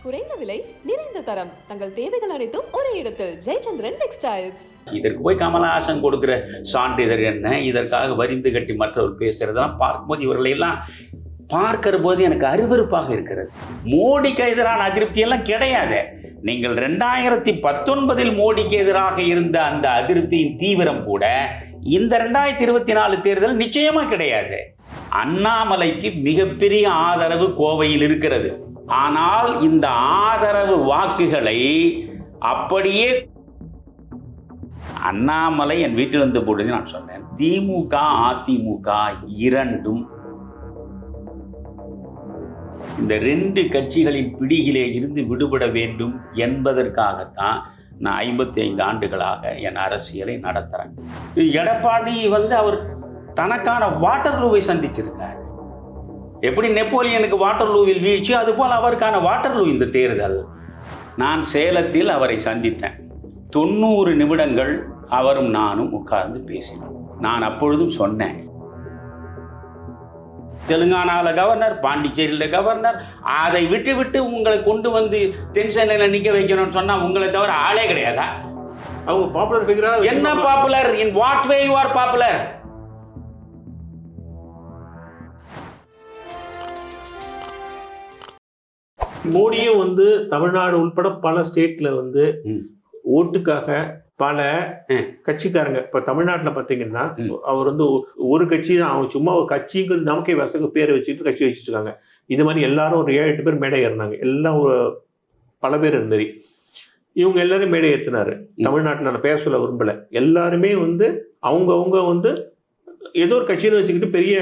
குறைந்த விலை, நிறைந்த தரம். தங்கள் தேவைகள் அனைத்தும் ஒரே இடத்தில். ஜெயச்சந்திரன் டெக்ஸ்டைல்ஸ். இதற்கு போய் கமலஹாசன் கொடுக்கிற சான்றிதழ் என்ன, இதற்காக வரிந்து கட்டி மற்றவர் பேசுறதெல்லாம் பார்க்கும்போது இவர்களை எல்லாம் பார்க்கிற போது எனக்கு அருவருப்பாக இருக்கிறது. மோடிக்கு எதிரான அதிருப்தி எல்லாம் கிடையாது. நீங்கள் 2019 மோடிக்கு எதிராக இருந்த அந்த அதிருப்தியின் தீவிரம் கூட இந்த 2024 தேர்தல் நிச்சயமா கிடையாது. அண்ணாமலைக்கு மிகப்பெரிய ஆதரவு கோவையில் இருக்கிறது. ஆனால் இந்த ஆதரவு வாக்குகளை அப்படியே அண்ணாமலை என் வீட்டில் வந்து போடுது. நான் சொன்னேன், திமுக அதிமுக இரண்டும் இந்த 2 கட்சிகளின் பிடியிலே இருந்து விடுபட வேண்டும் என்பதற்காகத்தான் நான் 55 ஆண்டுகளாக என் அரசியலை நடத்துகிறேன். எடப்பாடி அவர் தனக்கான வாட்டர்லூவை சந்திச்சிருக்கார். எப்படி நெப்போலியனுக்கு வாட்டர்லூவில் வீழ்ச்சி, அதுபோல் அவருக்கான வாட்டர்லூ இந்த தேர்தல். நான் சேலத்தில் அவரை சந்தித்தேன். 90 நிமிடங்கள் அவரும் நானும் உட்கார்ந்து பேசினோம். நான் அப்பொழுதும் சொன்னேன், தெலுங்கானாவில் கவர்னர், பாண்டிச்சேரியில் கவர்னர், அதை விட்டு உங்களை கொண்டு வந்து தென் சென்னையில் நிற்க வைக்கணும்னு சொன்னால் உங்களை தவிர ஆளே கிடையாதா? அவங்க பாப்புலர் ஃபிகரா? என்ன popular? In what way you are popular? மோடியும் தமிழ்நாடு உட்பட பல ஸ்டேட்ல ஓட்டுக்காக பல கட்சிக்காரங்க, இப்ப தமிழ்நாட்டுல பாத்தீங்கன்னா அவர் ஒரு கட்சி தான், அவங்க சும்மா ஒரு கட்சிக்கு நமக்கே வசக்கு பேரை வச்சுட்டு கட்சி வச்சுட்டு இருக்காங்க. இது மாதிரி எல்லாரும் ஒரு 7-8 பேர் மேடை ஏறினாங்க. எல்லாம் பல பேர் இது மாதிரி இவங்க எல்லாரும் மேடை ஏற்றினாரு. தமிழ்நாட்டில் நான் பேச சொல்ல விரும்பல. எல்லாருமே அவங்க ஏதோ ஒரு கட்சின்னு வச்சுக்கிட்டு பெரிய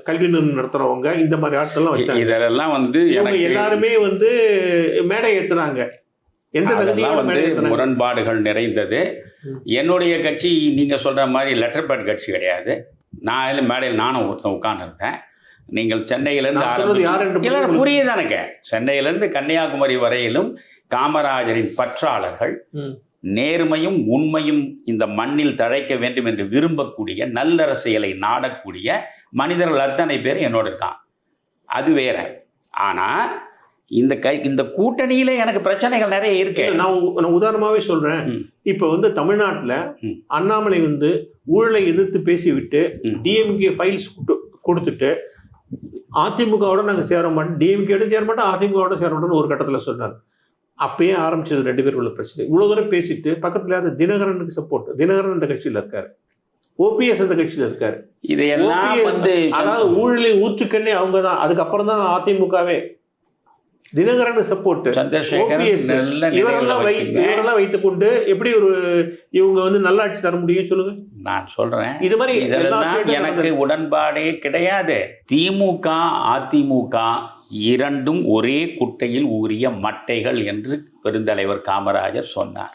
கல்வி நிறுவனம் நடத்துறவங்க இந்த மாதிரி ஆட்கள்லாம் வச்சாங்க. இதெல்லாம் இவங்க எல்லாருமே மேடை ஏத்துனாங்க. எந்த முரண்பாடுகள் நிறைந்தது. என்னுடைய கட்சி நீங்க சொல்ற மாதிரி லெட்டர் பேட் கட்சி கிடையாது. நான் மேடையில் நானும் ஒருத்தன் உட்கார்ந்துருந்தேன். நீங்கள் சென்னையிலிருந்து புரியுது எனக்கு. சென்னையிலிருந்து கன்னியாகுமரி வரையிலும் காமராஜரின் பற்றாளர்கள், நேர்மையும் உண்மையும் இந்த மண்ணில் தழைக்க வேண்டும் என்று விரும்பக்கூடிய, நல்லரசியலை நாடக்கூடிய மனிதர்கள் அத்தனை பேர் என்னோட இருக்கான். அது வேற. ஆனா இந்த கூட்டணியில எனக்கு பிரச்சனைகள் நிறைய இருக்கு. நான் உதாரணமாவே சொல்றேன். இப்ப தமிழ்நாட்டுல அண்ணாமலை ஊழலை எதிர்த்து பேசிவிட்டு டிஎம்கே ஃபைல்ஸ் கொடுத்துட்டு அதிமுகவோட நாங்க சேர மாட்டோம், டிஎம்கேட சேர மாட்டோம், அதிமுகவோட சேர மாட்டோம்னு ஒரு கட்டத்துல சொன்னார். அப்பயே ஆரம்பிச்சது 2 பேருக்குள்ள பிரச்சனை. இவ்வளவு தூரம் பேசிட்டு பக்கத்துல யாரு தினகரனுக்கு சப்போர்ட். தினகரன் இந்த கட்சியில இருக்காரு, ஓபிஎஸ் அந்த கட்சியில இருக்காரு. இதையெல்லாம் அதாவது ஊழலின் ஊற்றுக்கண்ணே அவங்கதான். அதுக்கப்புறம் தான் அதிமுகவே. தினகரன் சப்போர்ட், ஓபிஎஸ், இவரெல்லாம் வைத்துக் கொண்டு எப்படி இவங்க நல்லாட்சி தர முடியும் சொல்லுங்க? நான் சொல்றேன், இது மாதிரி எனக்கு உடன்பாடே கிடையாது. திமுக அதிமுக இரண்டும் ஒரே குட்டையில் ஊறிய மட்டைகள் என்று பெருந்தலைவர் காமராஜர் சொன்னார்.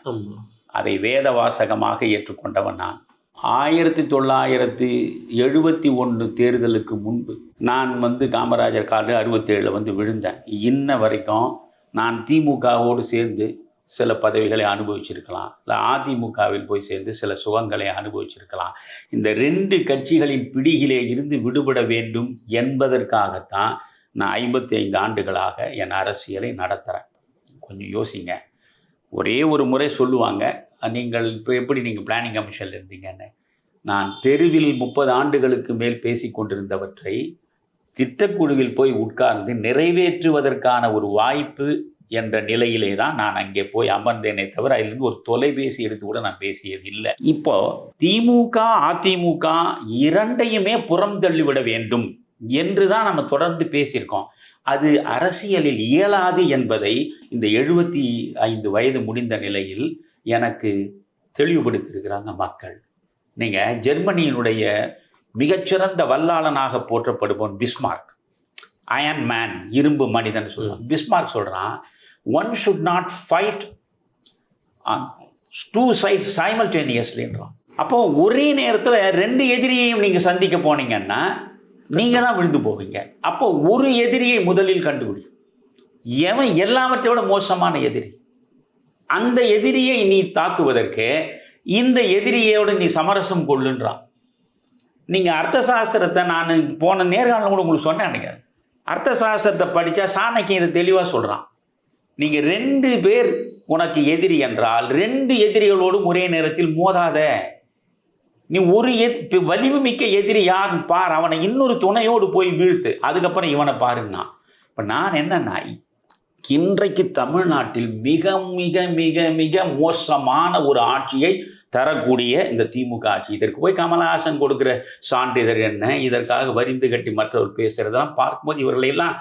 அதை வேத வாசகமாக ஏற்றுக்கொண்டவன் நான். 1971 தேர்தலுக்கு முன்பு நான் காமராஜர் காலு 67 விழுந்தேன். இன்ன வரைக்கும் நான் திமுகவோடு சேர்ந்து சில பதவிகளை அனுபவிச்சிருக்கலாம், இல்லை அதிமுகவில் போய் சேர்ந்து சில சுகங்களை அனுபவிச்சிருக்கலாம். இந்த 2 கட்சிகளின் பிடியிலே இருந்து விடுபட வேண்டும் என்பதற்காகத்தான் நான் 55 ஆண்டுகளாக என் அரசியலை நடத்துகிறேன். கொஞ்சம் யோசிங்க. ஒரே ஒரு முறை சொல்லுவாங்க, நீங்கள் இப்போ எப்படி நீங்கள் பிளானிங் கமிஷனில் இருந்தீங்கன்னு. நான் தெருவில் 30 ஆண்டுகளுக்கு மேல் பேசி கொண்டிருந்தவற்றை திட்டக்குழுவில் போய் உட்கார்ந்து நிறைவேற்றுவதற்கான ஒரு வாய்ப்பு என்ற நிலையிலே தான் நான் அங்கே போய் அமர்ந்தேனே தவிர அதிலிருந்து ஒரு தொலைபேசி எடுத்து கூட நான் பேசியது இல்லை. இப்போ திமுக அதிமுக இரண்டையுமே புறம் தள்ளிவிட வேண்டும் என்று தான் நம்ம தொடர்ந்து பேசியிருக்கோம். அது அரசியலில் இயலாது என்பதை இந்த 75 வயது முடிந்த நிலையில் எனக்கு தெளிவுபடுத்தியிருக்கிறாங்க மக்கள். நீங்கள் ஜெர்மனியினுடைய மிகச்சிறந்த வல்லாளனாக போற்றப்படுவோன் பிஸ்மார்க், அயன் மேன், இரும்பு மனிதன் சொல்லுவான். பிஸ்மார்க் சொல்கிறான், one should not fight on 2 sides சைமல்டேனியஸ்லின்றான். அப்போது ஒரே நேரத்தில் 2 எதிரியையும் நீங்கள் சந்திக்க போனீங்கன்னா நீங்கள் தான் விழுந்து போவீங்க. அப்போ ஒரு எதிரியை முதலில் கண்டுபிடி. எவன் எல்லாவற்றையோட மோசமான எதிரி, அந்த எதிரியை நீ தாக்குவதற்கு இந்த எதிரியோட நீ சமரசம் கொள்ளுன்றான். நீங்கள் அர்த்த சாஸ்திரத்தை நான் போன நேர்காணல் கூட உங்களுக்கு சொன்னேன். அர்த்த சாஸ்திரத்தை படித்தா சாணக்கியம் இதை தெளிவாக சொல்கிறான். நீங்க 2 பேர் உனக்கு எதிரி என்றால் 2 எதிரிகளோடும் ஒரே நேரத்தில் மோதாத. நீ ஒரு வலிமை மிக்க எதிரி யாருன்னு பார், அவனை இன்னொரு துணையோடு போய் வீழ்த்து, அதுக்கப்புறம் இவனை பாருன்னா. இப்போ நான் என்னன்னா, இன்றைக்கு தமிழ்நாட்டில் மிக மிக மிக மிக மோசமான ஒரு ஆட்சியை தரக்கூடிய இந்த திமுக ஆட்சி. இதற்கு போய் கமலஹாசன் கொடுக்குற சான்றிதழ் என்ன, இதற்காக வரிந்து கட்டி மற்றவர் பேசுறதெல்லாம் பார்க்கும்போது இவர்களையெல்லாம்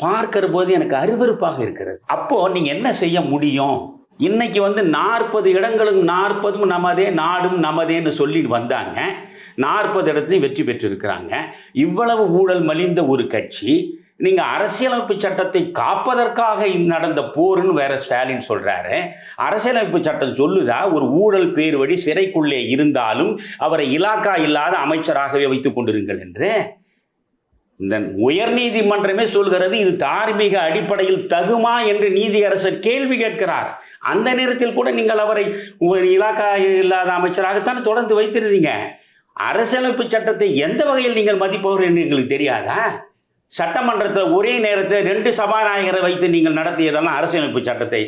பார்க்கிற போது எனக்கு அருவருப்பாக இருக்கிறது. அப்போ நீங்க என்ன செய்ய முடியும்? இன்னைக்கு 40 இடங்களும் 40 நமதே, நாடும் நமதேன்னு சொல்லிட்டு வந்தாங்க. 40 இடத்துலையும் வெற்றி பெற்றிருக்கிறாங்க. இவ்வளவு ஊழல் மலிந்த ஒரு கட்சி, நீங்க அரசியலமைப்பு சட்டத்தை காப்பதற்காக நடந்த போர்னு வேற ஸ்டாலின் சொல்றாரு. அரசியலமைப்பு சட்டம் சொல்லுதா ஒரு ஊழல் பேர் வழி சிறைக்குள்ளே இருந்தாலும் அவரை இலாக்கா இல்லாத அமைச்சராகவே வைத்துக் கொண்டிருங்கள் என்று? இந்த உயர் நீதிமன்றமே சொல்கிறது இது தார்மீக அடிப்படையில் தகுமா என்று நீதியரசர் கேள்வி கேட்கிறார். அந்த நேரத்தில் கூட நீங்கள் அவரை இலாக்கா இல்லாத அமைச்சராகத்தான் தொடர்ந்து வைத்திருந்தீங்க. அரசியலமைப்பு சட்டத்தை எந்த வகையில் நீங்கள் மதிப்பவர் என்று எங்களுக்கு தெரியாதா? சட்டமன்றத்தில் ஒரே நேரத்தில் 2 சபாநாயகரை வைத்து நீங்கள் நடத்தியதெல்லாம் அரசியலமைப்பு சட்டத்தை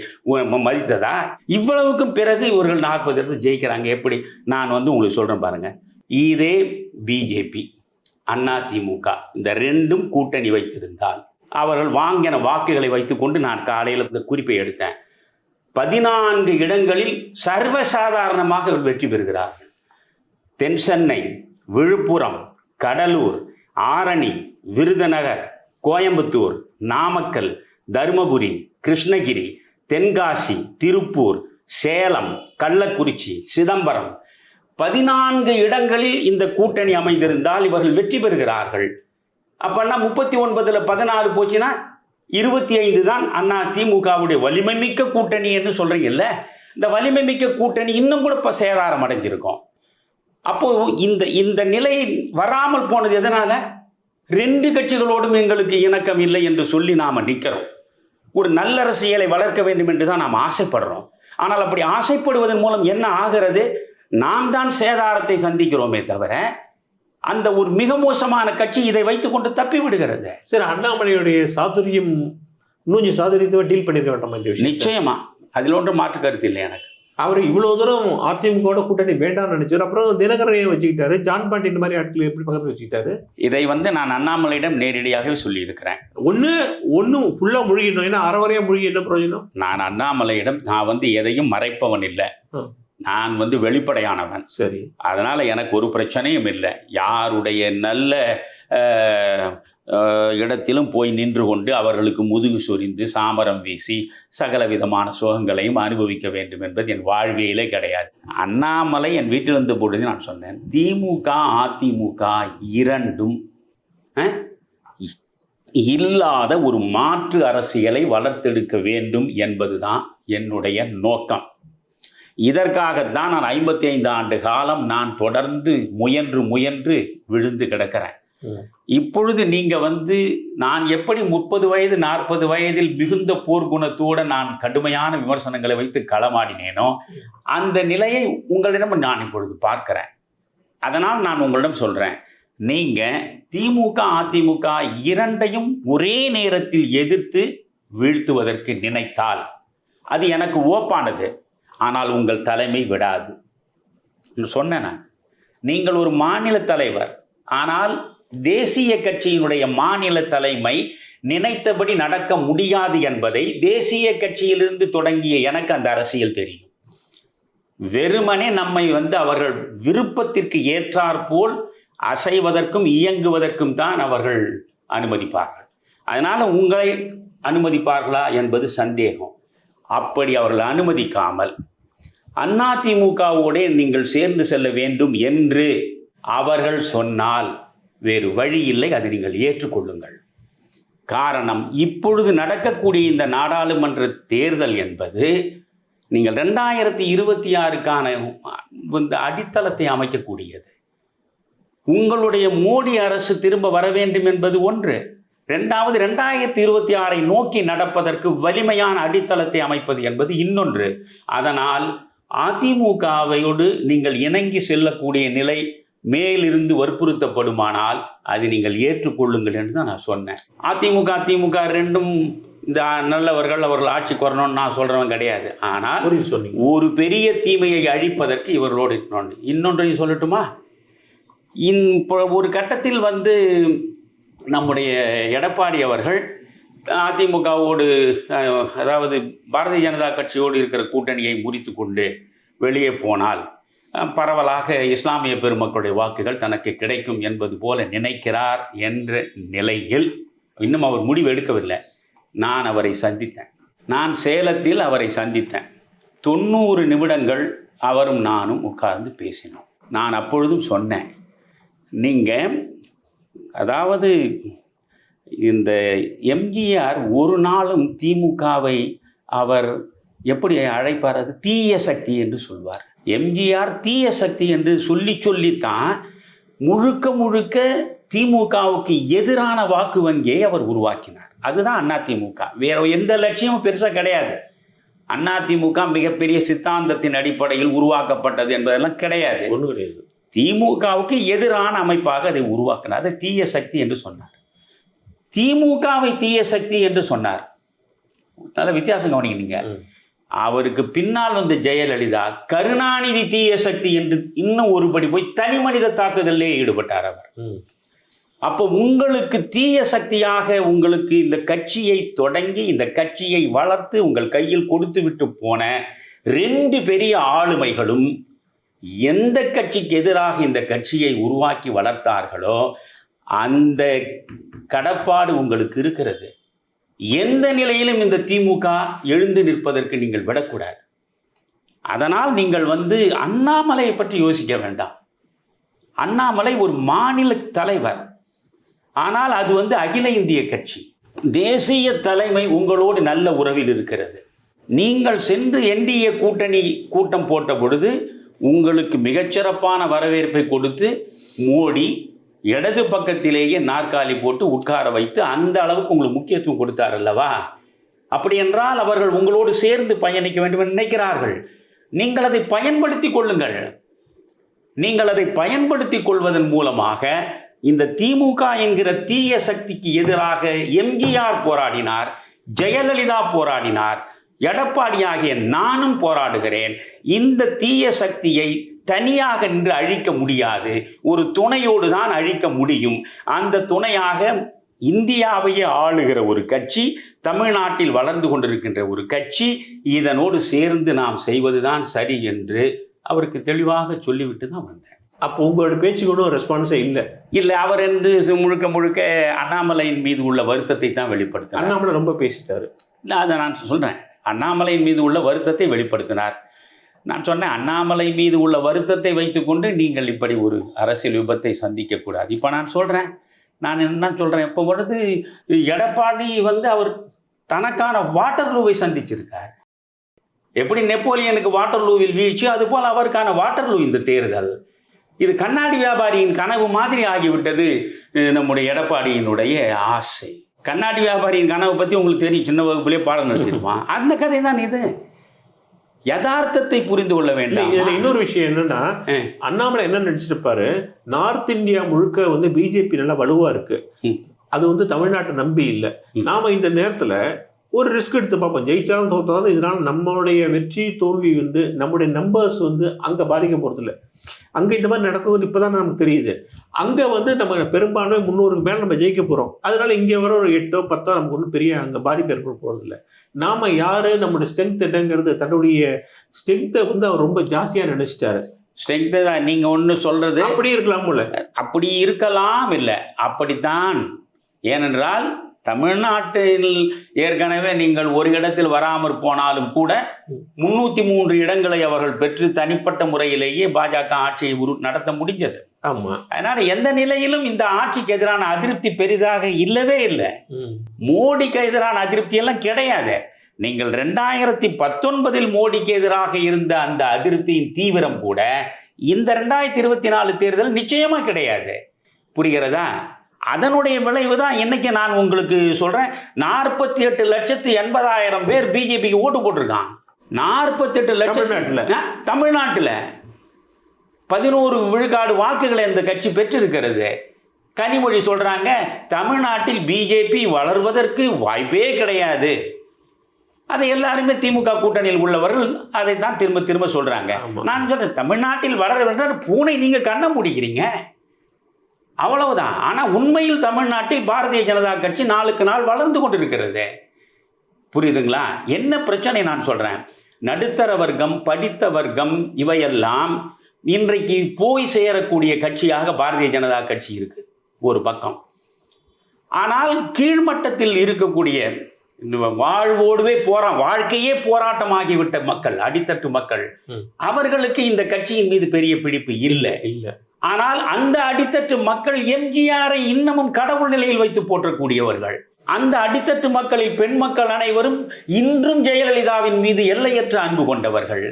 மதித்ததா? இவ்வளவுக்கும் பிறகு இவர்கள் 40 இடத்துல ஜெயிக்கிறாங்க. எப்படி? நான் உங்களுக்கு சொல்றேன் பாருங்க. இதே பிஜேபி, அதிமுக இந்த 2ம் கூட்டணி வைத்திருந்தால் அவர்கள் வாங்கின வாக்குகளை வைத்துக்கொண்டு நான் காலையில் இந்த குறிப்பை எடுத்தேன். 14 இடங்களில் சர்வசாதாரணமாக வெற்றி பெறுகிறார்கள். தென் சென்னை, விழுப்புரம், கடலூர், ஆரணி, விருதுநகர், கோயம்புத்தூர், நாமக்கல், தருமபுரி, கிருஷ்ணகிரி, தென்காசி, திருப்பூர், சேலம், கள்ளக்குறிச்சி, சிதம்பரம் 14 இடங்களில் இந்த கூட்டணி அமைந்திருந்தால் இவர்கள் வெற்றி பெறுகிறார்கள். அப்பன்னா 39ல் 14 போச்சுன்னா 25 தான் அதிமுகவுடைய வலிமை மிக்க கூட்டணி என்று சொல்றீங்கல்ல. இந்த வலிமை மிக்க கூட்டணி இன்னும் கூட இப்போ சேதாரம் அடைஞ்சிருக்கும். அப்போ இந்த நிலை வராமல் போனது எதனால? 2 கட்சிகளோடும் எங்களுக்கு இணக்கம் இல்லை என்று சொல்லி நாம நிற்கிறோம். ஒரு நல்ல அரசியலை வளர்க்க வேண்டும் என்று தான் நாம் ஆசைப்படுறோம். ஆனால் அப்படி ஆசைப்படுவதன் மூலம் என்ன ஆகிறது? நாம் தான் சேதாரத்தை சந்திக்கிறோமே தவிர அந்த ஒரு மிக மோசமான கட்சி இதை வைத்துக்கொண்டு தப்பி விடுகிறது. சரி, அண்ணாமலையுடைய சாதுரியம் இன்னும் சாதுரியத்தை டீல் பண்ணிருக்க வேண்டாம் இந்த விஷயம். நிச்சயமா அதில் ஒன்றும் மாற்று கருத்து இல்லை எனக்கு. அவர் இவ்வளவு தூரம் அதிமுக கூட்டணி வேண்டாம்னு நினைச்சாரு. அப்புறம் தினகரனையை வச்சுக்கிட்டாரு, ஜான் பாண்டி இந்த மாதிரி ஆட்கள் எப்படி பக்கத்தில் வச்சுக்கிட்டாரு? இதை நான் அண்ணாமலையிடம் நேரடியாகவே சொல்லி இருக்கிறேன். ஒன்னும் ஃபுல்லா முழுகிடணும், ஏன்னா அறவரையா முழுகி என்ன பிரயோஜனம்? நான் அண்ணாமலையிடம் எதையும் மறைப்பவன் இல்லை, நான் வெளிப்படையானவன். சரி, அதனால எனக்கு ஒரு பிரச்சனையும் இல்லை. யாருடைய நல்ல இடத்திலும் போய் நின்று கொண்டு அவர்களுக்கு முதுகு சொரிந்து சாமரம் வீசி சகல விதமான சுகங்களையும் அனுபவிக்க வேண்டும் என்பது என் வாழ்வியலே கிடையாது. அண்ணாமலை என் வீட்டில் இருந்த பொழுது நான் சொன்னேன், திமுக அதிமுக இரண்டும் இல்லாத ஒரு மாற்று அரசியலை வளர்த்தெடுக்க வேண்டும் என்பதுதான் என்னுடைய நோக்கம். இதற்காகத்தான் நான் 55 ஆண்டு காலம் நான் தொடர்ந்து முயன்று விழுந்து கிடக்கிறேன். இப்பொழுது நீங்க நான் எப்படி 30 வயது 40 வயதில் மிகுந்த போர்க்குணத்தோடு நான் கடுமையான விமர்சனங்களை வைத்து களமாடினேனோ அந்த நிலையை உங்களிடம் நான் இப்பொழுது பார்க்கிறேன். அதனால் நான் உங்களிடம் சொல்றேன், நீங்க திமுக அதிமுக இரண்டையும் ஒரே நேரத்தில் எதிர்த்து வீழ்த்துவதற்கு நினைத்தால் அது எனக்கு ஓப்பானது. ஆனால் உங்கள் தலைமை விடாது. சொன்னேன், நீங்கள் ஒரு மாநில தலைவர், ஆனால் தேசிய கட்சியினுடைய மாநில தலைமை நினைத்தபடி நடக்க முடியாது என்பதை தேசிய கட்சியிலிருந்து தொடங்கிய எனக்கு அந்த அரசியல் தெரியும். வெறுமனே நம்மை அவர்கள் விருப்பத்திற்கு ஏற்றாற்போல் அசைவதற்கும் இயங்குவதற்கும் தான் அவர்கள் அனுமதிப்பார்கள். அதனால உங்களை அனுமதிப்பார்களா என்பது சந்தேகம். அப்படி அவர்கள் அனுமதிக்காமல் அதிமுகவோடு நீங்கள் சேர்ந்து செல்ல வேண்டும் என்று அவர்கள் சொன்னால் வேறு வழி இல்லை, அதை நீங்கள் ஏற்றுக்கொள்ளுங்கள். காரணம், இப்பொழுது நடக்கக்கூடிய இந்த நாடாளுமன்ற தேர்தல் என்பது நீங்கள் 2026க்கான அடித்தளத்தை அமைக்கக்கூடியது. உங்களுடைய மோடி அரசு திரும்ப வர வேண்டும் என்பது ஒன்று. 2026ஐ நோக்கி நடப்பதற்கு வலிமையான அடித்தளத்தை அமைப்பது என்பது இன்னொன்று. அதனால் அதிமுகவையோடு நீங்கள் இணங்கி செல்லக்கூடிய நிலை மேலிருந்து வற்புறுத்தப்படுமானால் அதை நீங்கள் ஏற்றுக்கொள்ளுங்கள் என்று தான் நான் சொன்னேன். அதிமுக ரெண்டும் இந்த நல்லவர்கள் அவர்கள் ஆட்சிக்கு வரணும்னு நான் சொல்கிறவன் கிடையாது. ஆனால் புரியுது சொன்னீங்க. ஒரு பெரிய தீமையை அழிப்பதற்கு இவர்களோடு இருக்கணும். இன்னொன்றையும் சொல்லட்டுமா? இப்போ ஒரு கட்டத்தில் வந்து நம்முடைய எடப்பாடி அவர்கள் அதிமுகவோடு, அதாவது பாரதிய ஜனதா கட்சியோடு இருக்கிற கூட்டணியை முறித்து கொண்டு வெளியே போனால் பரவலாக இஸ்லாமிய பெருமக்களுடைய வாக்குகள் தனக்கு கிடைக்கும் என்பது போல நினைக்கிறார் என்ற நிலையில் இன்னும் அவர் முடிவு எடுக்கவில்லை. நான் அவரை சந்தித்தேன். நான் சேலத்தில் அவரை சந்தித்தேன். 90 நிமிடங்கள் அவரும் நானும் உட்கார்ந்து பேசினோம். நான் அப்பொழுதும் சொன்னேன், நீங்கள் அதாவது இந்த எம்ஜிஆர் ஒரு நாளும் திமுகவை அவர் எப்படி அழைப்பார்? அது தீய சக்தி என்று சொல்வார். எம்ஜிஆர் தீய சக்தி என்று சொல்லித்தான் முழுக்க திமுகவுக்கு எதிரான வாக்கு வங்கியை அவர் உருவாக்கினார். அதுதான் அதிமுக. வேற எந்த லட்சியமும் பெருசாக கிடையாது. அதிமுக மிகப்பெரிய சித்தாந்தத்தின் அடிப்படையில் உருவாக்கப்பட்டது என்பதெல்லாம் கிடையாது. ஒன்றும் கிடையாது. திமுகவுக்கு எதிரான அமைப்பாக அதை உருவாக்கினார். அதை தீய சக்தி என்று சொன்னார். திமுகவை தீய சக்தி என்று சொன்னார். நல்ல வித்தியாசம் கவனிக்கிறீங்க. அவருக்கு பின்னால் வந்த ஜெயலலிதா கருணாநிதி தீய சக்தி என்று இன்னும் ஒருபடி போய் தனி மனித தாக்குதலே ஈடுபட்டார் அவர். அப்போ உங்களுக்கு தீய சக்தியாக உங்களுக்கு இந்த கட்சியை தொடங்கி இந்த கட்சியை வளர்த்து உங்கள் கையில் கொடுத்து விட்டு போன 2 பெரிய ஆளுமைகளும் எந்த கட்சிக்கு எதிராக இந்த கட்சியை உருவாக்கி வளர்த்தார்களோ அந்த கடப்பாடு உங்களுக்கு இருக்கிறது. எந்த நிலையிலும் இந்த திமுக எழுந்து நிற்பதற்கு நீங்கள் விடக்கூடாது. அதனால் நீங்கள் வந்து அண்ணாமலையை பற்றி யோசிக்க வேண்டாம். அண்ணாமலை ஒரு மாநில தலைவர். ஆனால் அது வந்து அகில இந்திய கட்சி. தேசிய தலைமை உங்களோடு நல்ல உறவில் இருக்கிறது. நீங்கள் சென்று என்டிஏ கூட்டணி கூட்டம் போட்ட பொழுது உங்களுக்கு மிகச்சிறப்பான வரவேற்பை கொடுத்து மோடி இடது பக்கத்திலேயே நாற்காலி போட்டு உட்கார வைத்து அந்த அளவுக்கு உங்களுக்கு முக்கியத்துவம் கொடுத்தார் அல்லவா? அப்படி என்றால் அவர்கள் உங்களோடு சேர்ந்து பயணிக்க வேண்டும் என்று நினைக்கிறார்கள். நீங்கள் அதை பயன்படுத்தி கொள்ளுங்கள். நீங்கள் அதை பயன்படுத்தி கொள்வதன் மூலமாக இந்த திமுக என்கிற தீய சக்திக்கு எதிராக எம்ஜிஆர் போராடினார், ஜெயலலிதா போராடினார், எடப்பாடியாகிய நானும் போராடுகிறேன். இந்த தீய சக்தியை தனியாக நின்று அழிக்க முடியாது. ஒரு துணையோடு தான் அழிக்க முடியும். அந்த துணையாக இந்தியாவையே ஆளுகிற ஒரு கட்சி, தமிழ்நாட்டில் வளர்ந்து கொண்டிருக்கின்ற ஒரு கட்சி, இதனோடு சேர்ந்து நாம் செய்வதுதான் சரி என்று அவருக்கு தெளிவாக சொல்லிவிட்டு தான் வந்தேன். அப்போ உங்களோட பேச்சுக்கு ஒன்றும் ரெஸ்பான்ஸே இல்லை. அவர் வந்து முழுக்க அண்ணாமலையின் மீது உள்ள வருத்தத்தை தான் வெளிப்படுத்தினார். அண்ணாமலை ரொம்ப பேசிட்டாரு. இல்லை, அதை நான் சொல்கிறேன். அண்ணாமலையின் மீது உள்ள வருத்தத்தை வெளிப்படுத்தினார். நான் சொன்னேன், அண்ணாமலை மீது உள்ள வருத்தத்தை வைத்துக்கொண்டு நீங்கள் இப்படி ஒரு அரசியல் விபத்தை சந்திக்கக்கூடாது. இப்போ நான் சொல்கிறேன், நான் என்ன சொல்கிறேன், இப்போ பொழுது எடப்பாடி வந்து அவர் தனக்கான வாட்டர்லூவை சந்திச்சிருக்கார். எப்படி நெப்போலியனுக்கு வாட்டர்லூவில் வீழ்ச்சி, அதுபோல் அவருக்கான வாட்டர்லூ இந்த தேர்தல். இது கண்ணாடி வியாபாரியின் கனவு மாதிரி ஆகிவிட்டது நம்முடைய எடப்பாடியினுடைய ஆசை. கண்ணாடி வியாபாரியின் கனவை பற்றி உங்களுக்கு தெரியும், சின்ன வகுப்புலேயே பாடம் நடத்திடுவான். அந்த கதை தான் இது. யதார்த்தத்தை புரிந்து கொள்ள வேண்டும். இதுல இன்னொரு விஷயம் என்னன்னா, அண்ணாமலை என்ன நினைச்சிருப்பாரு, நார்த் இந்தியா முழுக்க வந்து பிஜேபி நல்லா வலுவா இருக்கு, அது வந்து தமிழ்நாட்டை நம்பி இல்லை. நாம இந்த நேரத்துல ஒரு ரிஸ்க் எடுத்து பார்ப்போம், ஜெயிச்சாலும் தோத்தாலும் இதனால நம்மளுடைய வெற்றி தோல்வி வந்து நம்முடைய நம்பர்ஸ் வந்து அங்க பாதிக்க போறது இல்லை. அங்க இந்த மாதிரி நடக்குதுன்னு இப்பதான் நமக்கு தெரியுது. அங்க வந்து நம்ம பெரும்பான்மை 300க்கு மேல நம்ம ஜெயிக்க போறோம். அதனால இங்க வர ஒரு 8ஓ 10ஓ நமக்கு ஒன்றும் பெரிய அங்க பாதிப்பு ஏற்பட போறது இல்லை. நாம யாரு, நம்மளுடைய ஸ்ட்ரென்த் என்னங்கிறது, தன்னுடைய ஸ்ட்ரென்த்தை வந்து அவர் ரொம்ப ஜாஸ்தியா நினைச்சிட்டாரு. ஸ்ட்ரென்த்து தான் நீங்க ஒன்று சொல்றது. அப்படி இருக்கலாம்ல? அப்படி இருக்கலாம் இல்லை, அப்படித்தான். ஏனென்றால் தமிழ்நாட்டில் ஏற்கனவே நீங்கள் ஒரு இடத்தில் வராமற் போனாலும் கூட 303 இடங்களை அவர்கள் பெற்று தனிப்பட்ட முறையிலேயே பாஜக ஆட்சியை நடத்த முடிஞ்சது. ஆமா. அதனால எந்த நிலையிலும் இந்த ஆட்சிக்கு எதிரான அதிருப்தி பெரிதாக இல்லவே இல்லை. மோடிக்கு எதிரான அதிருப்தி எல்லாம் கிடையாது. நீங்கள் 2019 மோடிக்கு எதிராக இருந்த அந்த அதிருப்தியின் தீவிரம் கூட இந்த 2024 தேர்தல் நிச்சயமா கிடையாது. புரிகிறதா? அதனுடைய விளைவு தான் இன்னைக்கு நான் உங்களுக்கு சொல்றேன். 48,80,000 பேர் பிஜேபிக்கு ஓட்டு போட்டிருக்கான். 48 லட்சம் தமிழ்நாட்டில் 11 விழுக்காடு வாக்குகளை இந்த கட்சி பெற்றிருக்கிறது. கனிமொழி சொல்றாங்க தமிழ்நாட்டில் பிஜேபி வளர்வதற்கு வாய்ப்பே கிடையாது. அதை எல்லாருமே திமுக கூட்டணியில் உள்ளவர்கள் அதை தான் திரும்ப திரும்ப சொல்றாங்க. நான் சொல்றேன் தமிழ்நாட்டில் வளர வேண்டும், பூனை நீங்க கண்ணை முடிக்கிறீங்க அவ்வளவுதான். ஆனா உண்மையில் தமிழ்நாட்டில் பாரதிய ஜனதா கட்சி நாளுக்கு நாள் வளர்ந்து கொண்டிருக்கிறது. புரியுதுங்களா? என்ன பிரச்சனை நான் சொல்றேன், நடுத்தர வர்க்கம், படித்த வர்க்கம் இவையெல்லாம் இன்றைக்கு போய் சேரக்கூடிய கட்சியாக பாரதிய ஜனதா கட்சி இருக்கு ஒரு பக்கம். ஆனால் கீழ்மட்டத்தில் இருக்கக்கூடிய வாழ்வோடுவே வாழ்க்கையே போராட்டமாகிவிட்ட மக்கள், அடித்தட்டு மக்கள், அவர்களுக்கு இந்த கட்சியின் மீது பெரிய பிடிப்பு இல்லை. ஆனால் அந்த அடித்தட்டு மக்கள் எம்ஜிஆரை இன்னமும் கடவுள் நிலையில் வைத்து போற்றக்கூடியவர்கள். அந்த அடித்தட்டு மக்களில் பெண் மக்கள் அனைவரும் இன்றும் ஜெயலலிதாவின் மீது எல்லையற்ற அன்பு கொண்டவர்கள்.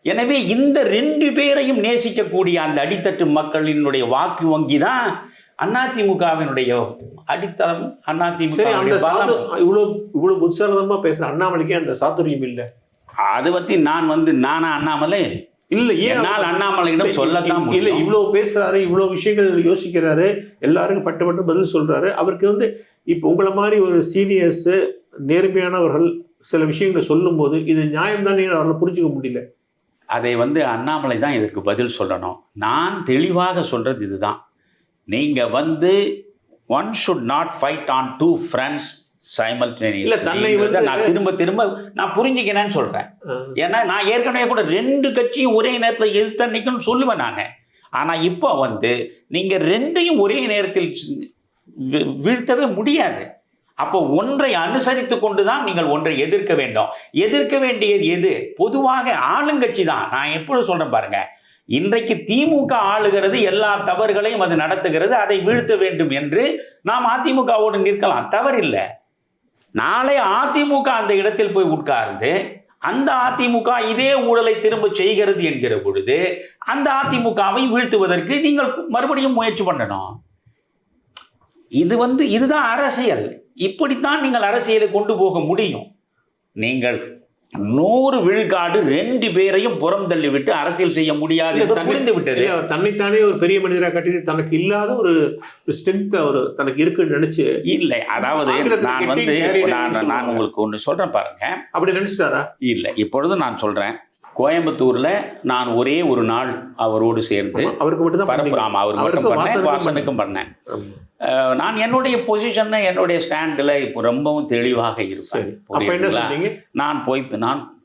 எனவே இந்த 2 பேரையும் நேசிக்கக்கூடிய அந்த அடித்தட்டு மக்களினுடைய வாக்கு வங்கி தான் அதிமுகவினுடைய அடித்தளம். அதிமுக இவ்வளவு புத்திசாலித்தனமா பேசுற அண்ணாமலைக்கு அந்த சாதுரியம் இல்லை. அதை பத்தி நானா அண்ணாமலை இல்ல, ஏன்னால் அண்ணாமலையிடம் சொல்லத்தான் இல்ல, இவ்வளவு பேசுறாரு, இவ்வளவு விஷயங்கள் யோசிக்கிறாரு, எல்லாருக்கும் பட்டு பதில் சொல்றாரு. அவருக்கு இப்ப உங்களை மாதிரி ஒரு சீனியர்ஸ், நேர்மையானவர்கள் சில விஷயங்களை சொல்லும் போது இது நியாயம்தானே அவர்களை புரிஞ்சுக்க முடியல. அதை அண்ணாமலை தான் இதற்கு பதில் சொல்லணும். நான் தெளிவாக சொல்றது இதுதான், நீங்க one should not fight on two fronts simultaneously. நான் திரும்ப திரும்ப நான் புரிஞ்சுக்கிறேன்னு சொல்றேன். ஏன்னா நான் ஏற்கனவே கூட 2 கட்சியும் ஒரே நேரத்தில் எதிர்த்தன்னைக்குன்னு சொல்லுவேன் நான். ஆனா இப்போ நீங்க 2ஐயும் ஒரே நேரத்தில் வீழ்த்தவே முடியாது. அப்போ ஒன்றை அனுசரித்து கொண்டுதான் நீங்கள் ஒன்றை எதிர்க்க வேண்டும். எதிர்க்க வேண்டியது எது? பொதுவாக ஆளுங்கட்சி தான். நான் எப்பொழுது சொல்றேன் பாருங்க, இன்றைக்கு திமுக ஆளுகிறது, எல்லா தவறுகளையும் அது நடத்துகிறது, அதை வீழ்த்த வேண்டும் என்று நாம் அதிமுகவோடு நிற்கலாம், தவறில்லை. நாளை அதிமுக அந்த இடத்தில் போய் உட்கார்ந்து அந்த அதிமுக இதே ஊழலை திரும்ப செய்கிறது என்கிற பொழுது அந்த அதிமுகவை வீழ்த்துவதற்கு நீங்கள் மறுபடியும் முயற்சி பண்ணணும். இதுதான் அரசியல். இப்படித்தான் நீங்கள் அரசியலை கொண்டு போக முடியும். நீங்கள் 100 விழுக்காடு 2 பேரையும் புறம் தள்ளிவிட்டு அரசியல் செய்ய முடியாது என்று புரிந்து விட்டது. தன்னைத்தானே ஒரு பெரிய மனிதராக கட்டிட்டு தனக்கு இல்லாத ஒரு ஸ்ட்ரென்த் தனக்கு இருக்குன்னு நினைச்சு இல்லை. அதாவது நான் உங்களுக்கு ஒன்று சொல்றேன் பாருங்க, அப்படி நினைச்சிட்டாரா? இல்லை, இப்பொழுது நான் சொல்றேன், கோயம்புத்தூர்ல நான் ஒரே ஒரு நாள் அவரோடு சேர்ந்து அவருக்கு மட்டும் பண்ணேன், வாசனுக்கும் பண்ணேன். நான் என்னுடைய பொசிஷன், என்னுடைய ஸ்டாண்டில் இப்போ ரொம்பவும் தெளிவாக இருப்பேன். நான்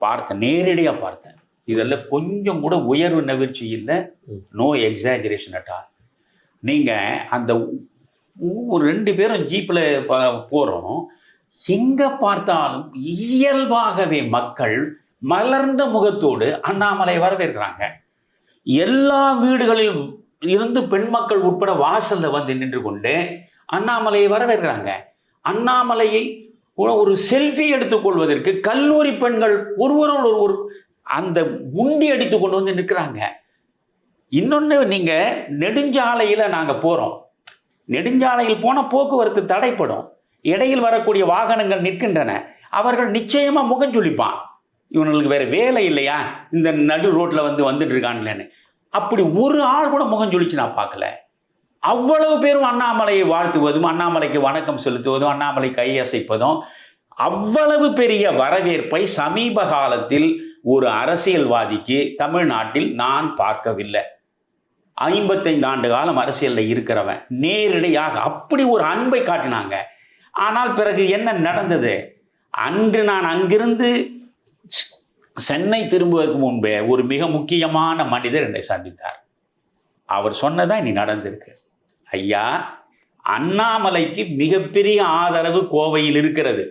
பார்த்தேன், நேரடியாக பார்த்தேன். இதெல்லாம் கொஞ்சம் கூட உயர்வு நெகிழ்ச்சி இல்லை, நோ எக்ஸாஜரேஷன் அட் ஆல். நீங்கள் அந்த 2 பேரும் ஜீப்பில் போகிறோம், எங்கே பார்த்தாலும் இயல்பாகவே மக்கள் மலர்ந்த முகத்தோடு அண்ணாமலை வரவேற்கிறாங்க. எல்லா வீடுகளில் இருந்து பெண் மக்கள் உட்பட வாசல்ல நின்று கொண்டு அண்ணாமலையை வரவேற்கிறாங்க. அண்ணாமலையை ஒரு செல்ஃபி எடுத்துக்கொள்வதற்கு கல்லூரி பெண்கள் ஒருவரோடு ஒரு அந்த உண்டி அடித்து கொண்டு நிற்கிறாங்க. இன்னொன்று, நீங்க நெடுஞ்சாலையில நாங்க போறோம், நெடுஞ்சாலையில் போன போக்குவரத்து தடைப்படும், இடையில் வரக்கூடிய வாகனங்கள் நிற்கின்றன, அவர்கள் நிச்சயமா முகஞ்சொலிப்பான், இவங்களுக்கு வேற வேலை இல்லையா இந்த நடு ரோட்ல வந்துட்டு இருக்கான்லன்னு. அப்படி ஒரு ஆள் கூட முகஞ்சொலிச்சு நான் பார்க்கல. அவ்வளவு பேரும் அண்ணாமலையை வாழ்த்துவதும், அண்ணாமலைக்கு வணக்கம் செலுத்துவதும், அண்ணாமலை கையசைப்பதும், அவ்வளவு பெரிய வரவேற்பை சமீப காலத்தில் ஒரு அரசியல்வாதிக்கு தமிழ்நாட்டில் நான் பார்க்கவில்லை. 55 ஆண்டு காலம் அரசியலில் இருக்கிறவன் நேரடியாக அப்படி ஒரு அன்பை காட்டினாங்க. ஆனால் பிறகு என்ன நடந்தது? அன்று நான் அங்கிருந்து சென்னை திரும்புவதற்கு முன்பே ஒரு மிக முக்கியமான மனிதர் என்னை சந்தித்தார். அவர் சொன்னதான் இனி நடந்திருக்கு. ஐயா, அண்ணாமலைக்கு மிகப்பெரிய ஆதரவு கோவையில் இருக்கிறது.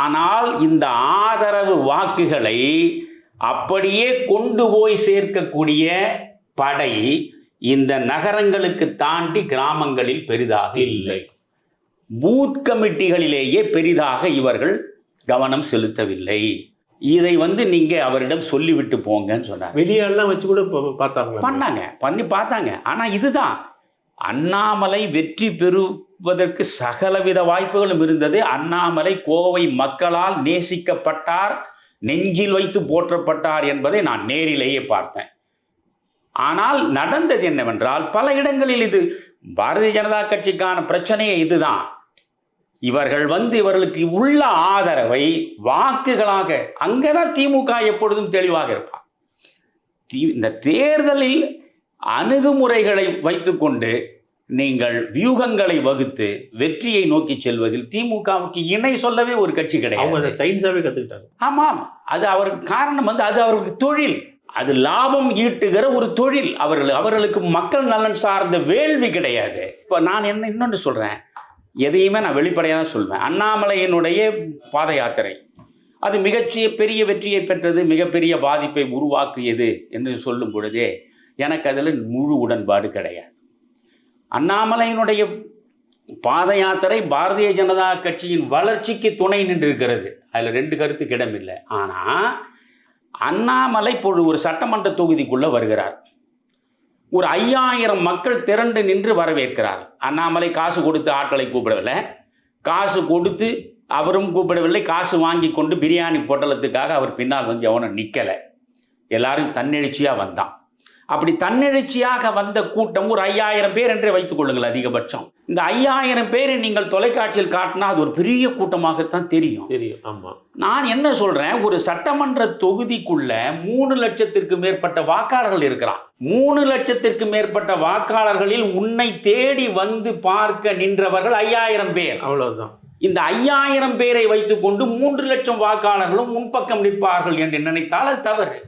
ஆனால் இந்த ஆதரவு வாக்குகளை அப்படியே கொண்டு போய் சேர்க்கக்கூடிய படை இந்த நகரங்களுக்கு தாண்டி கிராமங்களில் பெரிதாக இல்லை. பூத் கமிட்டிகளிலேயே பெரிதாக இவர்கள் கவனம் செலுத்தவில்லை. இதை நீங்க அவரிடம் சொல்லிவிட்டு போங்கன்னு சொன்னாங்க. வெளியெல்லாம் வச்சு கூட பண்ணி பார்த்தாங்க. ஆனா இதுதான், அண்ணாமலை வெற்றி பெறுவதற்கு சகலவித வாய்ப்புகளும் இருந்தது. அண்ணாமலை கோவை மக்களால் நேசிக்கப்பட்டார், நெஞ்சில் வைத்து போற்றப்பட்டார் என்பதை நான் நேரிலேயே பார்த்தேன். ஆனால் நடந்தது என்னவென்றால், பல இடங்களில் இது பாரதிய ஜனதா கட்சிக்கான பிரச்சனையே இதுதான். இவர்களுக்கு உள்ள ஆதரவை வாக்குகளாக, அங்கதான் திமுக எப்பொழுதும் தெளிவாக இருப்பார். இந்த தேர்தலில் அணுகுமுறைகளை வைத்துக்கொண்டு நீங்கள் வியூகங்களை வகுத்து வெற்றியை நோக்கி செல்வதில் திமுகவுக்கு இணை சொல்லவே ஒரு கட்சி கிடையாது. சயின்ஸாவே கத்துக்கிட்டாங்க. ஆமாம், அது அவருக்கு காரணம் அது அவர்களுக்கு தொழில், அது லாபம் ஈட்டுகிற ஒரு தொழில். அவர்களுக்கு மக்கள் நலன் சார்ந்த வேள்வி கிடையாது. இப்போ நான் இன்னொன்று சொல்றேன், எதையுமே நான் வெளிப்படையாக சொல்வேன். அண்ணாமலையினுடைய பாத யாத்திரை அது பெரிய வெற்றியை பெற்றது, மிகப்பெரிய பாதிப்பை உருவாக்கியது என்று சொல்லும் பொழுதே எனக்கு அதில் முழு உடன்பாடு கிடையாது. அண்ணாமலையினுடைய பாத யாத்திரை பாரதிய ஜனதா கட்சியின் வளர்ச்சிக்கு துணை நின்றிருக்கிறது, அதில் 2 கருத்துக்கு இடமில்லை. ஆனால் அண்ணாமலை ஒரு சட்டமன்ற தொகுதிக்குள்ளே வருகிறார், ஒரு 5000 மக்கள் திரண்டு நின்று வரவேற்கிறார். அண்ணாமலை காசு கொடுத்து ஆட்களை கூப்பிடவில்லை, காசு கொடுத்து அவரும் கூப்பிடவில்லை, காசு வாங்கி கொண்டு பிரியாணி பொட்டலத்துக்காக அவர் பின்னால் வந்து எவனும் நிற்கலை, எல்லாரும் தன்னெழுச்சியாக வந்தான். அப்படி தன்னெழுச்சியாக வந்த கூட்டம் ஒரு 5000 பேர் என்றே வைத்துக் கொள்ளுங்கள் அதிகபட்சம். இந்த 5000 பேரை நீங்கள் தொலைக்காட்சியில் காட்டினா அது ஒரு பெரிய கூட்டமாகத்தான் தெரியும். ஆமா, நான் என்ன சொல்றேன், ஒரு சட்டமன்ற தொகுதிக்குள்ள 3 லட்சத்திற்கு மேற்பட்ட வாக்காளர்கள் இருக்கிறான். 3 லட்சத்திற்கு மேற்பட்ட வாக்காளர்களில் உன்னை தேடி வந்து பார்க்க நின்றவர்கள் 5000 பேர். அவ்வளவுதான். இந்த 5000 பேரை வைத்துக்கொண்டு 3 லட்சம் வாக்காளர்களும் முன்பக்கம் நிற்பார்கள் என்று நினைத்தால் அது தவறு.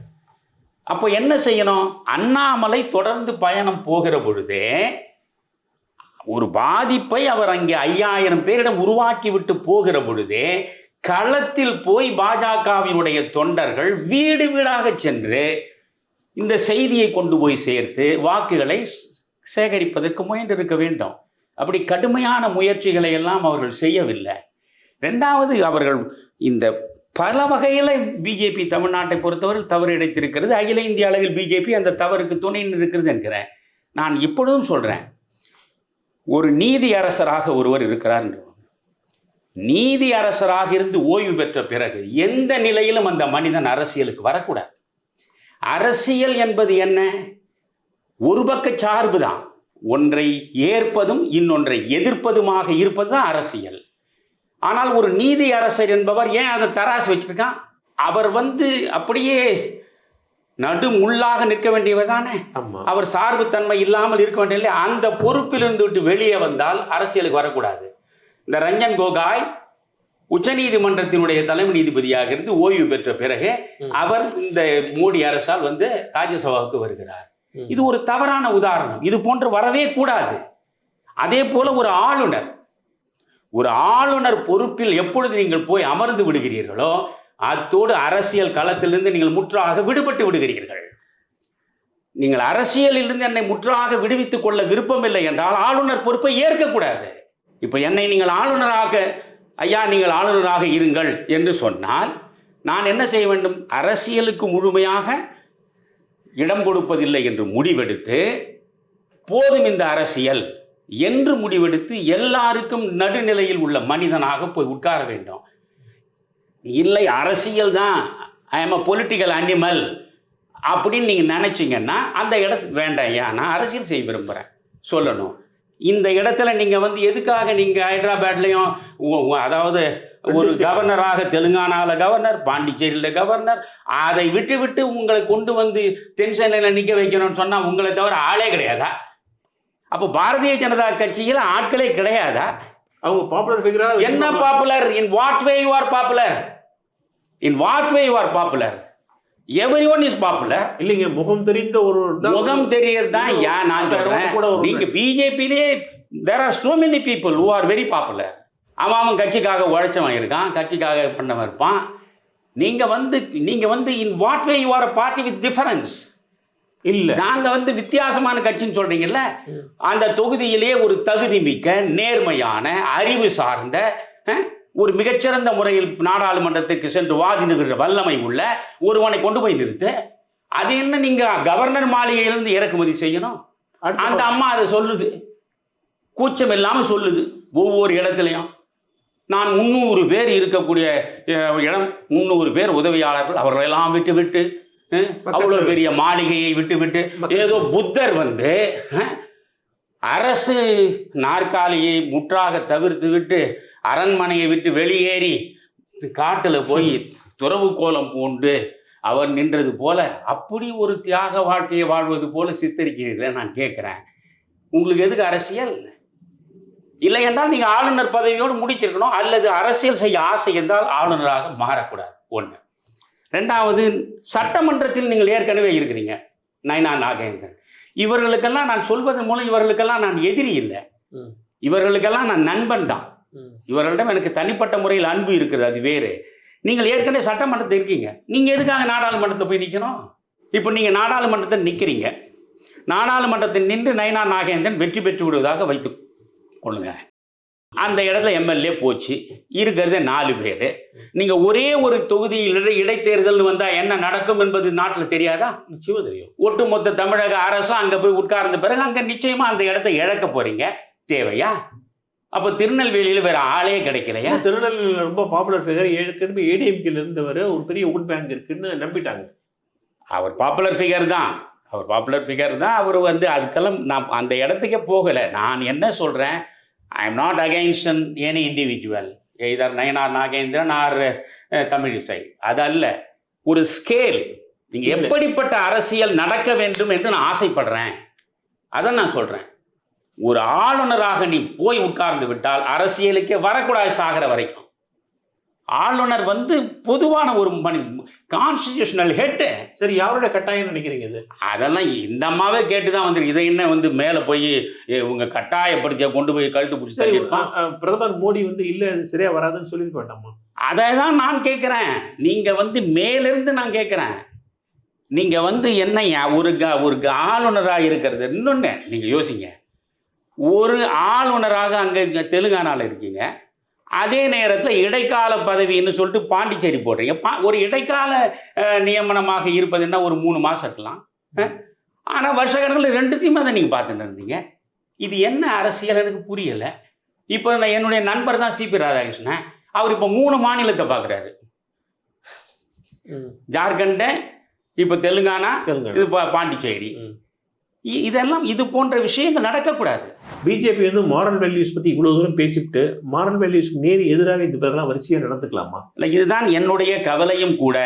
அப்போ என்ன செய்யணும், அண்ணாமலை தொடர்ந்து பயணம் போகிற பொழுதே ஒரு பாதிப்பை அவர் அங்கே 5000 பேரிடம் உருவாக்கி விட்டு போகிற பொழுதே களத்தில் போய் பாஜகவினுடைய தொண்டர்கள் வீடு வீடாக சென்று இந்த செய்தியை கொண்டு போய் சேர்த்து வாக்குகளை சேகரிப்பதற்கு முயன்றிருக்க வேண்டும். அப்படி கடுமையான முயற்சிகளை எல்லாம் அவர்கள் செய்யவில்லை. 2வது, அவர்கள் இந்த பல வகையில் பிஜேபி தமிழ்நாட்டை பொறுத்தவரை தவறு இழைத்திருக்கிறது. அகில இந்திய அளவில் பிஜேபி அந்த தவறுக்கு துணை இருக்கிறது என்கிறேன். நான் இப்பொழுதும் சொல்கிறேன், ஒரு நீதி அரசராக ஒருவர் இருக்கிறார். நீதி அரசராக இருந்து ஓய்வு பெற்ற பிறகு எந்த நிலையிலும் அந்த மனிதன் அரசியலுக்கு வரக்கூடாது. அரசியல் என்பது என்ன, ஒரு பக்க சார்பு தான். ஒன்றை ஏற்பதும் இன்னொன்றை எதிர்ப்பதுமாக இருப்பது தான் அரசியல். ஆனால் ஒரு நீதி அரசர் என்பவர் ஏன் அதை தராசு வச்சிருக்கான், அவர் அப்படியே நடு முள்ளாக நிற்க வேண்டியவர் தானே. அவர் சார்பு தன்மை இல்லாமல் இருக்க வேண்டிய அந்த பொறுப்பிலிருந்து விட்டு வெளியே வந்தால் அரசியலுக்கு வரக்கூடாது. இந்த ரஞ்சன் கோகாய் உச்சநீதிமன்றத்தினுடைய தலைமை நீதிபதியாக இருந்து ஓய்வு பெற்ற பிறகு அவர் இந்த மோடி அரசால் ராஜ்யசபாவுக்கு வருகிறார். இது ஒரு தவறான உதாரணம், இது போன்று வரவே கூடாது. அதே போல ஒரு ஆளுநர் பொறுப்பில் எப்பொழுது நீங்கள் போய் அமர்ந்து விடுகிறீர்களோ அத்தோடு அரசியல் களத்திலிருந்து நீங்கள் முற்றாக விடுபட்டு விடுகிறீர்கள். நீங்கள் அரசியலிலிருந்து என்னை முற்றாக விடுவித்துக் கொள்ள விருப்பமில்லை என்றால் ஆளுநர் பொறுப்பை ஏற்கக்கூடாது. இப்போ என்னை நீங்கள் நீங்கள் ஆளுநராக இருங்கள் என்று சொன்னால் நான் என்ன செய்ய வேண்டும், அரசியலுக்கு முழுமையாக இடம் கொடுப்பதில்லை என்று முடிவெடுத்து போதும் இந்த அரசியல் என்று முடிவெடுத்து எல்லாருக்கும் நடுநிலையில் உள்ள மனிதனாக போய் உட்கார வேண்டும். இல்லை அரசியல் தான், I am a political animal அப்படின்னு நீங்கள் நினச்சிங்கன்னா அந்த இடத்துக்கு வேண்டாம். ஐயா நான் அரசியல் செய்ய விரும்புகிறேன் சொல்லணும். இந்த இடத்துல நீங்கள் எதுக்காக நீங்கள் ஹைதராபாத்லேயும் அதாவது ஒரு கவர்னராக தெலுங்கானாவில் கவர்னர், பாண்டிச்சேரியில் கவர்னர், அதை விட்டு உங்களை கொண்டு தென்சென்னையில் நிற்க வைக்கணும்னு சொன்னால் உங்களை தவிர ஆளே கிடையாதா? அப்போ பாரதிய ஜனதா கட்சியில் ஆட்களே கிடையாதா? அவங்க பாப்புலர் ஃபிகரா என்ன popular? In what way you are popular? In what way you are popular? Everyone is popular. இல்லைங்க, முகம் தெரிந்த ஒரு முகம் தெரியறதுதான். ஏன் நான் சொல்றேன், நீங்க பிஜேபியிலே there are so many people who are very popular. அவன் கட்சிக்காக உழைச்சவன் இருக்கான், கட்சிக்காக பண்ணவன் இருப்பான். நீங்க in what way you are a party with difference. இல்ல நாங்க வித்தியாசமான கட்சின்னு சொல்றீங்கல்ல, அந்த தொகுதியிலேயே ஒரு தகுதி மிக்க நேர்மையான அறிவு சார்ந்த ஒரு மிகச்சிறந்த முறையில் நாடாளுமன்றத்திற்கு சென்று வாதிடுகிற வல்லமை உள்ள ஒருவனை கொண்டு போய் நிறுத்து. அது என்ன நீங்க கவர்னர் மாளிகையிலிருந்து இறக்குமதி செய்யணும்? அந்த அம்மா அதை சொல்லுது, கூச்சம் இல்லாம சொல்லுது. ஒவ்வொரு இடத்துலையும் நான் 300 பேர் இருக்கக்கூடிய இடம், 300 பேர் உதவியாளர்கள், அவர்களெல்லாம் விட்டு அவ்வளோ பெரிய மாளிகையை விட்டு ஏதோ புத்தர் அரசு நாற்காலியை முற்றாக தவிர்த்து விட்டு அரண்மனையை விட்டு வெளியேறி காட்டில் போய் துறவு கோலம் பூண்டு அவர் நின்றது போல அப்படி ஒரு தியாக வாழ்க்கையை வாழ்வது போல சித்தரிக்கிறீர்களே நான் கேட்குறேன். உங்களுக்கு எதுக்கு அரசியல்? இல்லை என்றால் நீங்கள் ஆளுநர் பதவியோடு முடிச்சிருக்கணும், அல்லது அரசியல் செய்ய ஆசை என்றால் ஆளுநராக மாறக்கூடாது. ஒன்று. ரெண்டாவது, சட்டமன்றத்தில் நீங்கள் ஏற்கனவே இருக்கிறீங்க. நயனா நாகேந்திரன் இவர்களுக்கெல்லாம் நான் சொல்வதன் மூலம் இவர்களுக்கெல்லாம் நான் எதிரி இல்லை, இவர்களுக்கெல்லாம் நான் நண்பன் தான். இவர்களிடம் எனக்கு தனிப்பட்ட முறையில் அன்பு இருக்கிறது, அது வேறு. நீங்கள் ஏற்கனவே சட்டமன்றத்தில் இருக்கீங்க, நீங்கள் எதுக்காக நாடாளுமன்றத்தை போய் நிற்கணும்? இப்போ நீங்கள் நாடாளுமன்றத்தை நிற்கிறீங்க, நாடாளுமன்றத்தில் நின்று நயனா நாகேந்திரன் வெற்றி பெற்று விடுவதாக வைத்து கொள்ளுங்க. அந்த இடத்துல எம்எல்ஏ போச்சு, இருக்கிறது 4 பேர். நீங்கள் ஒரே ஒரு தொகுதியில் இடைத்தேர்தல் வந்தால் என்ன நடக்கும் என்பது நாட்டில் தெரியாதா? நிச்சயமாக தெரியும். ஒட்டுமொத்த தமிழக அரசும் அங்கே போய் உட்கார்ந்த பிறகு அங்கே நிச்சயமாக அந்த இடத்த இழக்க போறீங்க. தேவையா? அப்போ திருநெல்வேலியில் வேற ஆளே கிடைக்கலையா? திருநெல்வேலியில் ரொம்ப பாப்புலர் ஃபிகர், ஏற்கனவே ஏடிஎம்கேல இருந்தவர், ஒரு பெரிய ஓட் பேங்க் இருக்குன்னு நம்பிட்டாங்க. அவர் பாப்புலர் ஃபிகர் தான், அவர் வந்து அதுக்கெல்லாம் நான் அந்த இடத்துக்கே போகலை. நான் என்ன சொல்கிறேன், I am not against any individual, either Nayana Nagendran or Tamilisai. அதல்ல, ஒரு ஸ்கேல். நீங்கள் எப்படிப்பட்ட அரசியல் நடக்க வேண்டும் என்று நான் ஆசைப்படுறேன், அதை நான் சொல்கிறேன். ஒரு ஆளுநராக நீ போய் உட்கார்ந்து விட்டால் அரசியலுக்கே வரக்கூடாது சாகிற வரைக்கும். ஆளுநர் வந்து பொதுவான ஒரு கான்ஸ்டிடியூஷனல் ஹெட். சரி, யாரோட கட்டாயம் நினைக்கிறீங்க இது? அதெல்லாம் இந்த அம்மாவே கேட்டுதான் வந்துருக்கு. இதை என்ன வந்து மேலே போய் உங்க கட்டாயப்படுத்திய கொண்டு போய் கழுத்து பிடிச்சி பிரதமர் மோடி வந்து இல்ல அது சரியா வராதுன்னு சொல்லிருக்க வேண்டாமா? அதை தான் நான் கேட்குறேன். நீங்க வந்து மேலிருந்து நான் கேட்குறேன், நீங்க வந்து என்ன ஒரு ஆளுநராக இருக்கிறது. இன்னொன்று நீங்க யோசிங்க, ஒரு ஆளுநராக அங்கே தெலுங்கானாவில் இருக்கீங்க, அதே நேரத்தில் இடைக்கால பதவின்னு சொல்லிட்டு பாண்டிச்சேரி போடுறீங்க. ஒரு இடைக்கால நியமனமாக இருப்பதுன்னா ஒரு 3 மாதம் இருக்கலாம், ஆனால் வருஷ கணக்கில் 2த்தையுமே அதை நீங்கள் பார்த்துட்டு இருந்தீங்க. இது என்ன அரசியல் எனக்கு புரியலை. இப்போ நான் என்னுடைய நண்பர் தான் சிபி ராதாகிருஷ்ணன், அவர் இப்போ 3 மாநிலத்தை பார்க்குறாரு. ஜார்க்கண்டு, இப்போ தெலுங்கானா, இது பாண்டிச்சேரி. இதெல்லாம் இது போன்ற விஷயங்கள் நடக்கக்கூடாது. பிஜேபி வந்து மாரல் வேல்யூஸ் பற்றி இவ்வளோ தூரம் பேசிவிட்டு மாரல் வேல்யூஸ்க்கு நேர் எதிராக இந்த பேரெல்லாம் வரிசையாக நடந்துக்கலாமா? இல்லை, இதுதான் என்னுடைய கவலையும் கூட.